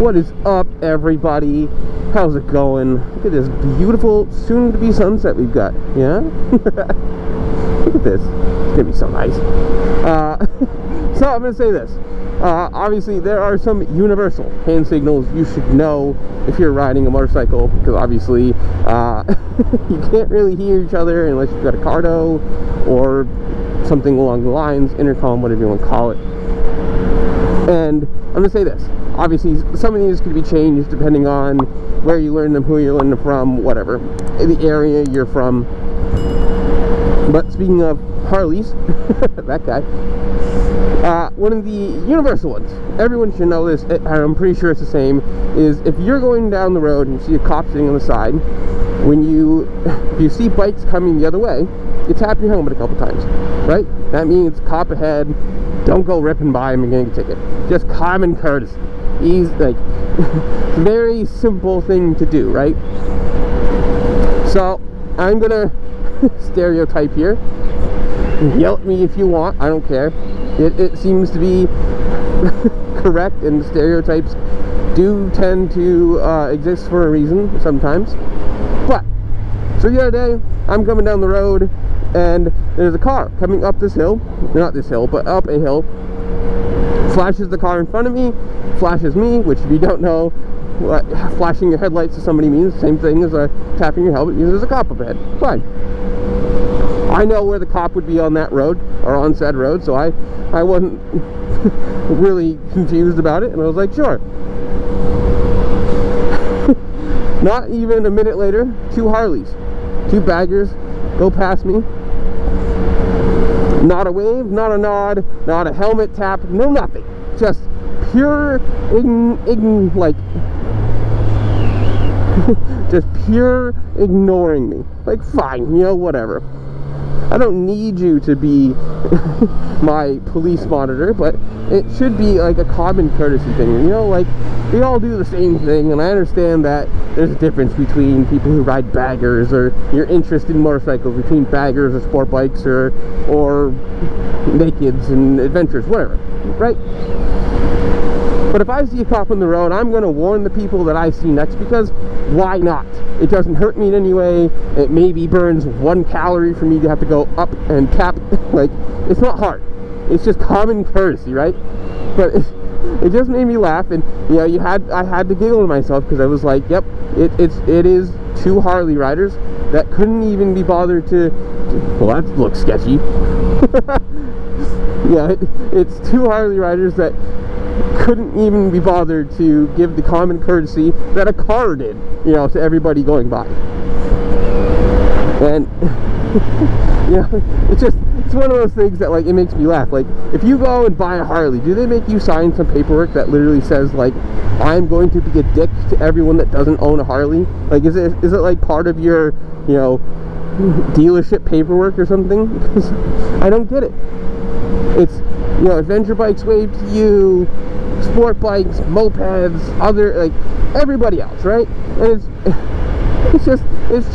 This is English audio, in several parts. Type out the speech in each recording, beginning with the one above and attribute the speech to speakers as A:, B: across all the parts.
A: What is up, everybody? How's it going? Look at this beautiful soon-to-be sunset we've got. Yeah? Look at this. It's gonna be so nice. So I'm gonna say this. Obviously, there are some universal hand signals you should know if you're riding a motorcycle, because obviously you can't really hear each other unless you've got a cardo or something along the lines, intercom, whatever you want to call it. And I'm gonna say this. Obviously, some of these can be changed depending on where you learn them, who you learn them from, whatever, the area you're from. But speaking of Harleys, that guy, one of the universal ones, everyone should know this, and I'm pretty sure it's the same, is if you're going down the road and you see a cop sitting on the side, if you see bikes coming the other way, you tap your helmet a couple times, right? That means cop ahead, don't go ripping by him and getting a ticket. Just common courtesy. He's like, very simple thing to do, right? So, I'm gonna stereotype here. Yell at me if you want, I don't care. It seems to be correct, and stereotypes do tend to exist for a reason sometimes. But, so the other day, I'm coming down the road, and there's a car coming up this hill, not this hill, but up a hill, flashes the car in front of me, flashes me, which if you don't know what flashing your headlights to somebody means, same thing as tapping your helmet means there's a cop up ahead. Fine. I know where the cop would be on that road, or on said road, so I wasn't really confused about it, and I was like, sure. Not even a minute later, two Harleys, two baggers, go past me. Not a wave, not a nod, not a helmet tap, no nothing. Just pure just pure ignoring me. Like, fine, you know, whatever. I don't need you to be my police monitor, but it should be like a common courtesy thing. You know, like, we all do the same thing, and I understand that there's a difference between people who ride baggers, or your interest in motorcycles, between baggers or sport bikes, or nakeds and adventures, whatever, right? But if I see a cop on the road, I'm going to warn the people that I see next, because why not? It doesn't hurt me in any way. It maybe burns 1 calorie for me to have to go up and tap. Like, it's not hard. It's just common courtesy, right? But it just made me laugh, and you know, I had to giggle to myself, because I was like, yep, it is two Harley riders that couldn't even be bothered to well, that looks sketchy. Yeah, it's two Harley riders that couldn't even be bothered to give the common courtesy that a car did, you know, to everybody going by. And you know, it's one of those things that, like, it makes me laugh. Like, if you go and buy a Harley, do they make you sign some paperwork that literally says, like, I'm going to be a dick to everyone that doesn't own a Harley? Like, is it like part of your, you know, dealership paperwork or something? Because I don't get it. It's, you know, adventure bikes wave to you, sport bikes, mopeds, other, like, everybody else, right? And it's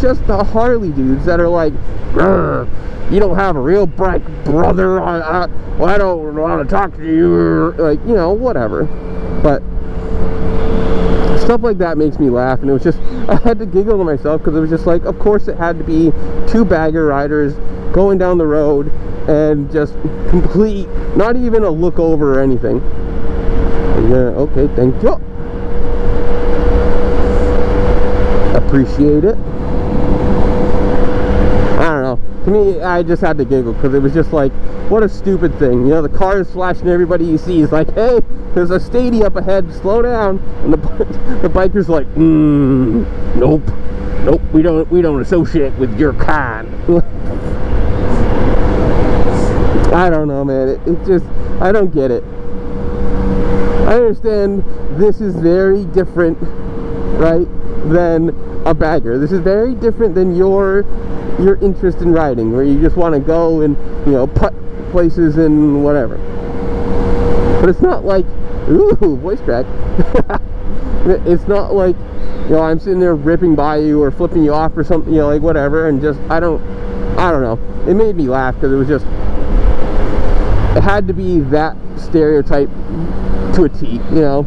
A: just the Harley dudes that are like, you don't have a real bike, brother, well, I don't want to talk to you, like, you know, whatever. But stuff like that makes me laugh, and it was just, I had to giggle to myself, because it was just like, of course it had to be two bagger riders going down the road, and just complete, not even a look over or anything. Yeah, okay, thank you. Appreciate it. I don't know. To me, I just had to giggle, because it was just like, what a stupid thing. You know, the car is flashing, everybody you see is like, hey, there's a stadium up ahead, slow down. And the biker's like, nope, we don't associate with your kind. I don't know, man. It just, I don't get it. I understand this is very different, right, than a bagger. This is very different than your interest in riding, where you just want to go and, you know, putt places and whatever. But it's not like, ooh, voice crack. It's not like, you know, I'm sitting there ripping by you or flipping you off or something, you know, like whatever, and just, I don't know. It made me laugh, because it was just, it had to be that stereotype to a T, you know.